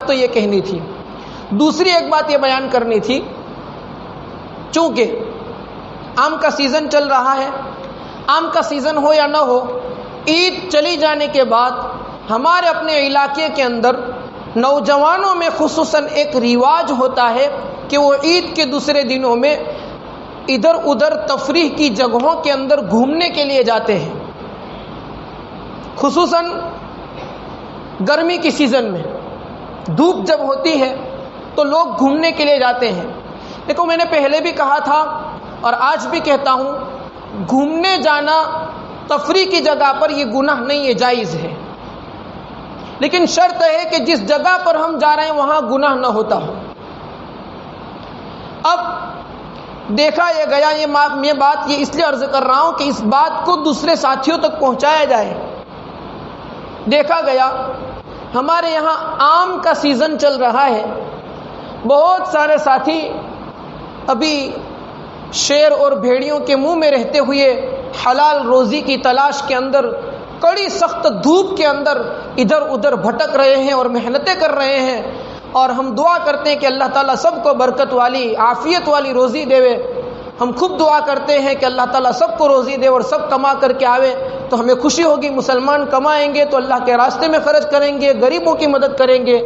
تو یہ کہنی تھی۔ دوسری ایک بات یہ بیان کرنی تھی، چونکہ آم کا سیزن چل رہا ہے، آم کا سیزن ہو یا نہ ہو، عید چلی جانے کے بعد ہمارے اپنے علاقے کے اندر نوجوانوں میں خصوصاً ایک رواج ہوتا ہے کہ وہ عید کے دوسرے دنوں میں ادھر ادھر تفریح کی جگہوں کے اندر گھومنے کے لیے جاتے ہیں، خصوصاً گرمی کی سیزن میں دھوپ جب ہوتی ہے تو لوگ گھومنے کے لیے جاتے ہیں۔ دیکھو، میں نے پہلے بھی کہا تھا اور آج بھی کہتا ہوں، گھومنے جانا تفریح کی جگہ پر یہ گناہ نہیں ہے، جائز ہے، لیکن شرط ہے کہ جس جگہ پر ہم جا رہے ہیں وہاں گناہ نہ ہوتا ہو۔ اب دیکھا یہ گیا، یہ بات یہ اس لیے عرض کر رہا ہوں کہ اس بات کو دوسرے ساتھیوں تک پہنچایا جائے۔ دیکھا گیا ہمارے یہاں آم کا سیزن چل رہا ہے، بہت سارے ساتھی ابھی شیر اور بھیڑیوں کے منہ میں رہتے ہوئے حلال روزی کی تلاش کے اندر کڑی سخت دھوپ کے اندر ادھر ادھر بھٹک رہے ہیں اور محنتیں کر رہے ہیں، اور ہم دعا کرتے ہیں کہ اللہ تعالیٰ سب کو برکت والی عافیت والی روزی دے۔ ہم خود دعا کرتے ہیں کہ اللہ تعالیٰ سب کو روزی دے اور سب کما کر کے آوے تو ہمیں خوشی ہوگی۔ مسلمان کمائیں گے تو اللہ کے راستے میں خرچ کریں گے، غریبوں کی مدد کریں گے،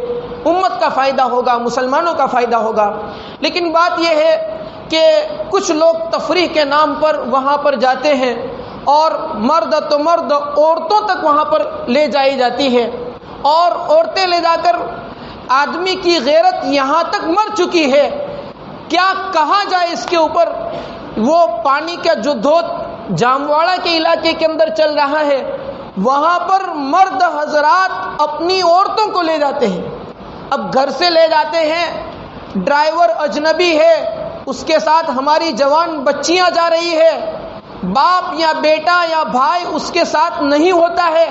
امت کا فائدہ ہوگا، مسلمانوں کا فائدہ ہوگا۔ لیکن بات یہ ہے کہ کچھ لوگ تفریح کے نام پر وہاں پر جاتے ہیں، اور مرد تو مرد عورتوں تک وہاں پر لے جائی جاتی ہے، اور عورتیں لے جا کر آدمی کی غیرت یہاں تک مر چکی ہے، کیا کہا جائے اس کے اوپر۔ وہ پانی کا جو دھوت جامواڑہ کے علاقے کے اندر چل رہا ہے، وہاں پر مرد حضرات اپنی عورتوں کو لے جاتے ہیں۔ اب گھر سے لے جاتے ہیں، ڈرائیور اجنبی ہے، اس کے ساتھ ہماری جوان بچیاں جا رہی ہے، باپ یا بیٹا یا بھائی اس کے ساتھ نہیں ہوتا ہے،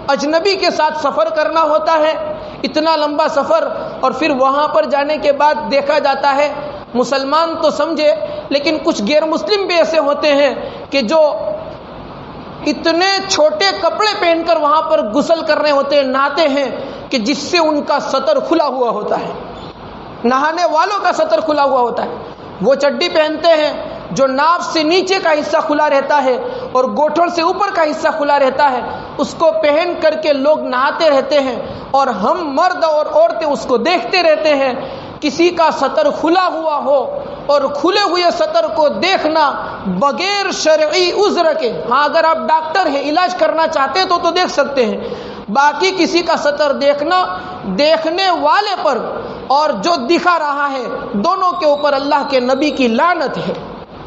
اجنبی کے ساتھ سفر کرنا ہوتا ہے، اتنا لمبا سفر، اور پھر وہاں پر جانے کے بعد دیکھا جاتا ہے، مسلمان تو سمجھے لیکن کچھ غیر مسلم بھی ایسے ہوتے ہیں کہ جو اتنے چھوٹے کپڑے پہن کر وہاں پر غسل کر رہے ہوتے ہیں، نہاتے ہیں، کہ جس سے ان کا سطر کھلا ہوا ہوتا ہے، نہانے والوں کا سطر کھلا ہوا ہوتا ہے۔ وہ چڈی پہنتے ہیں جو ناف سے نیچے کا حصہ کھلا رہتا ہے اور گوٹھڑ سے اوپر کا حصہ کھلا رہتا ہے، اس کو پہن کر کے لوگ نہاتے رہتے ہیں، اور ہم مرد اور عورتیں اس کو دیکھتے رہتے ہیں۔ کسی کا سطر کھلا ہوا ہو اور کھلے ہوئے سطر کو دیکھنا بغیر شرعی عذر کے، ہاں اگر آپ ڈاکٹر ہیں علاج کرنا چاہتے ہیں تو دیکھ سکتے ہیں، باقی کسی کا سطر دیکھنا دیکھنے والے پر اور جو دکھا رہا ہے دونوں کے اوپر اللہ کے نبی کی لعنت ہے۔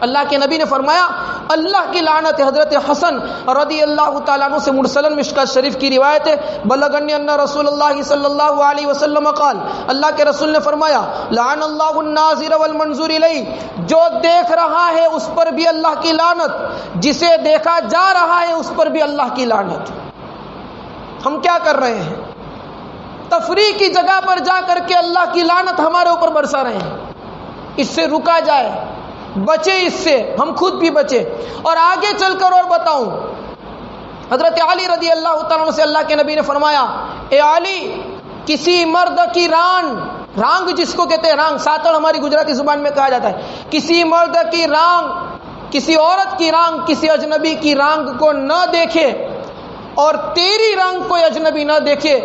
اللہ کے نبی نے فرمایا اللہ کی لعنت ہے۔ حضرت حسن رضی اللہ تعالیٰ عنہ سے مرسلن مشکات شریف کی روایت ہے، بلغنی ان رسول اللہ صلی اللہ علیہ وسلم قال، اللہ کے رسول نے فرمایا لعن اللہ الناظر والمنظور الیہ، جو دیکھ رہا ہے اس پر بھی اللہ کی لعنت، جسے دیکھا جا رہا ہے اس پر بھی اللہ کی لعنت۔ ہم کیا کر رہے ہیں؟ تفریح کی جگہ پر جا کر کے اللہ کی لعنت ہمارے اوپر برسا رہے ہیں۔ اس سے رکا جائے، بچے، اس سے ہم خود بھی بچے۔ اور آگے چل کر اور بتاؤں، حضرت علی رضی اللہ تعالیٰ عنہ سے اللہ کے نبی نے فرمایا اے علی، کسی مرد کی رانگ جس کو کہتے ہیں رانگ، ساتڑ ہماری گجراتی زبان میں کہا جاتا ہے، کسی مرد کی رانگ، کسی عورت کی رانگ کسی اجنبی کی رانگ کو نہ دیکھے، اور تیری رانگ کوئی اجنبی نہ دیکھے،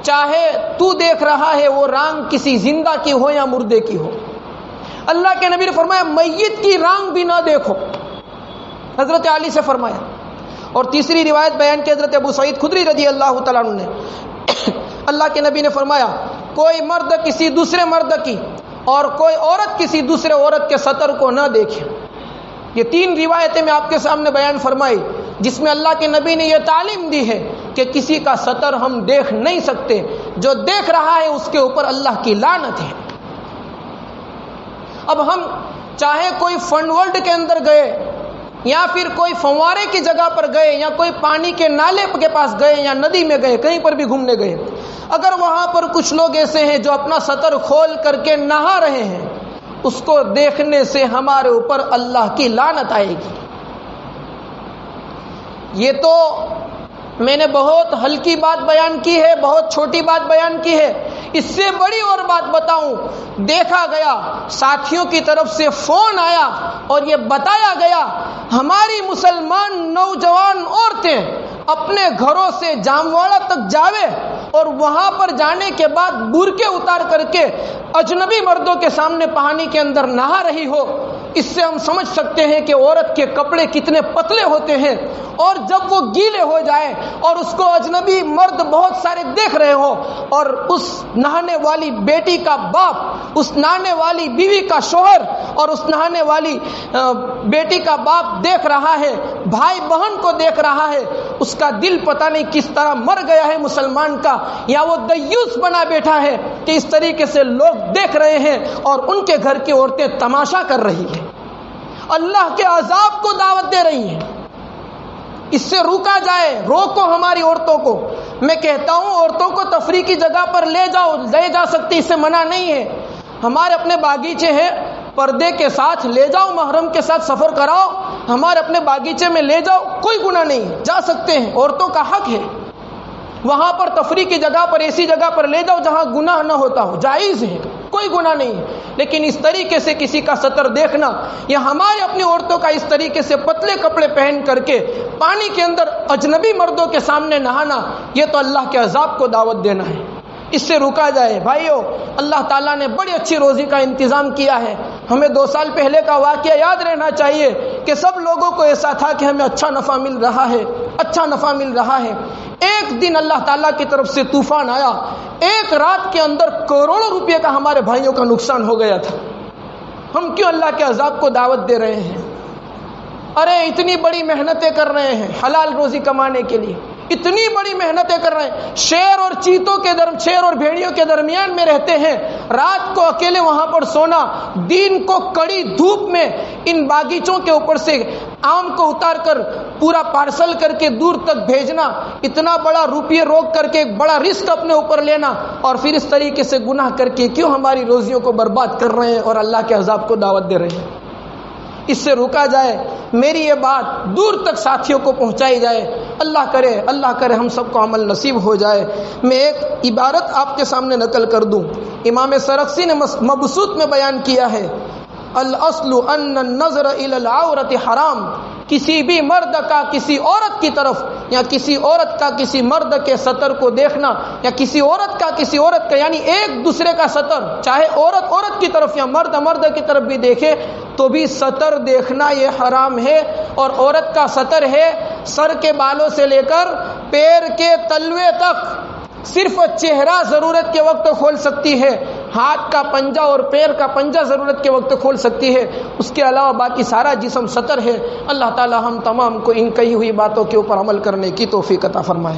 چاہے تو دیکھ رہا ہے وہ رانگ کسی زندہ کی ہو یا مردے کی ہو۔ اللہ کے نبی نے فرمایا میت کی رانگ بھی نہ دیکھو، حضرت علی سے فرمایا۔ اور تیسری روایت بیان کی حضرت ابو سعید خدری رضی اللہ تعالیٰ عنہ نے، اللہ کے نبی نے فرمایا کوئی مرد کسی دوسرے مرد کی اور کوئی عورت کسی دوسرے عورت کے سطر کو نہ دیکھے۔ یہ تین روایتیں میں آپ کے سامنے بیان فرمائی جس میں اللہ کے نبی نے یہ تعلیم دی ہے کہ کسی کا سطر ہم دیکھ نہیں سکتے، جو دیکھ رہا ہے اس کے اوپر اللہ کی لعنت ہے۔ اب ہم چاہے کوئی فن ورلڈ کے اندر گئے یا پھر کوئی فوارے کی جگہ پر گئے یا کوئی پانی کے نالے کے پاس گئے یا ندی میں گئے، کہیں پر بھی گھومنے گئے، اگر وہاں پر کچھ لوگ ایسے ہیں جو اپنا سطر کھول کر کے نہا رہے ہیں، اس کو دیکھنے سے ہمارے اوپر اللہ کی لعنت آئے گی۔ یہ تو میں نے بہت ہلکی بات بیان کی ہے، بہت چھوٹی بات بیان کی ہے، اس سے بڑی اور بات بتاؤں۔ دیکھا گیا ساتھیوں کی طرف سے فون آیا اور یہ بتایا گیا ہماری مسلمان نوجوان عورتیں اپنے گھروں سے جامواڑہ تک جاوے اور وہاں پر جانے کے بعد برقعے اتار کر کے اجنبی مردوں کے سامنے پانی کے اندر نہا رہی ہو۔ اس سے ہم سمجھ سکتے ہیں کہ عورت کے کپڑے کتنے پتلے ہوتے ہیں، اور جب وہ گیلے ہو جائے اور اس کو اجنبی مرد بہت سارے دیکھ رہے ہو اور اس نہانے والی بیٹی کا باپ، اس نہانے والی بیوی کا شوہر اور اس نہانے والی بیٹی کا باپ دیکھ رہا ہے، بھائی بہن کو دیکھ رہا ہے، اس کا دل پتہ نہیں کس طرح مر گیا ہے مسلمان کا، یا وہ دیوس بنا بیٹھا ہے کہ اس طریقے سے لوگ دیکھ رہے ہیں اور ان کے گھر کی عورتیں تماشا کر رہی ہیں، اللہ کے عذاب کو دعوت دے رہی ہیں۔ اس سے روکا جائے، روکو ہماری عورتوں کو۔ میں کہتا ہوں عورتوں کو تفریح کی جگہ پر لے جاؤ، لے جا سکتی، اس سے منع نہیں ہے۔ ہمارے اپنے باغیچے ہیں، پردے کے ساتھ لے جاؤ، محرم کے ساتھ سفر کراؤ، ہمارے اپنے باغیچے میں لے جاؤ، کوئی گناہ نہیں، جا سکتے ہیں، عورتوں کا حق ہے۔ وہاں پر تفریح کی جگہ پر، ایسی جگہ پر لے جاؤ جہاں گناہ نہ ہوتا ہو، جائز ہے، کوئی گناہ نہیں ہے۔ لیکن اس طریقے سے کسی کا سطر دیکھنا یا ہماری اپنی عورتوں کا اس طریقے سے پتلے کپڑے پہن کر کے پانی کے اندر اجنبی مردوں کے سامنے نہانا، یہ تو اللہ کے عذاب کو دعوت دینا ہے۔ اس سے روکا جائے۔ بھائیو، اللہ تعالیٰ نے بڑی اچھی روزی کا انتظام کیا ہے۔ ہمیں 2 سال پہلے کا واقعہ یاد رہنا چاہیے کہ سب لوگوں کو ایسا تھا کہ ہمیں اچھا نفع مل رہا ہے، اچھا نفع مل رہا ہے۔ ایک دن اللہ تعالیٰ کی طرف سے طوفان آیا، ایک رات کے اندر کروڑوں روپے کا ہمارے بھائیوں کا نقصان ہو گیا تھا۔ ہم کیوں اللہ کے عذاب کو دعوت دے رہے ہیں؟ ارے اتنی بڑی محنتیں کر رہے ہیں حلال روزی کمانے کے لیے، اتنی بڑی محنتیں کر رہے ہیں، شیر اور چیتوں کے شیر اور بھیڑیوں کے درمیان میں رہتے ہیں، رات کو اکیلے وہاں پر سونا، دن کو کڑی دھوپ میں ان باغیچوں کے اوپر سے آم کو اتار کر پورا پارسل کر کے دور تک بھیجنا، اتنا بڑا روپیے روک کر کے ایک بڑا رسک اپنے اوپر لینا، اور پھر اس طریقے سے گناہ کر کے کیوں ہماری روزیوں کو برباد کر رہے ہیں اور اللہ کے عذاب کو دعوت دے رہے ہیں؟ اس سے روکا جائے۔ میری یہ بات دور تک ساتھیوں کو پہنچائی جائے۔ اللہ کرے ہم سب کو عمل نصیب ہو جائے۔ میں ایک عبارت آپ کے سامنے نقل کر دوں، امام سرخسی نے مبسوط میں بیان کیا ہے، الاصل ان النظر الى العورت حرام، کسی بھی مرد کا کسی عورت کی طرف یا کسی عورت کا کسی مرد کے سطر کو دیکھنا یا کسی عورت کا کسی عورت کا، یعنی ایک دوسرے کا سطر، چاہے عورت عورت کی طرف یا مرد مرد کی طرف بھی دیکھے تو بھی سطر دیکھنا یہ حرام ہے۔ اور عورت کا سطر ہے سر کے بالوں سے لے کر پیر کے تلوے تک، صرف چہرہ ضرورت کے وقت کھول سکتی ہے، ہاتھ کا پنجہ اور پیر کا پنجہ ضرورت کے وقت کھول سکتی ہے، اس کے علاوہ باقی سارا جسم سطر ہے۔ اللہ تعالی ہم تمام کو ان کہی ہوئی باتوں کے اوپر عمل کرنے کی توفیق عطا فرمائے۔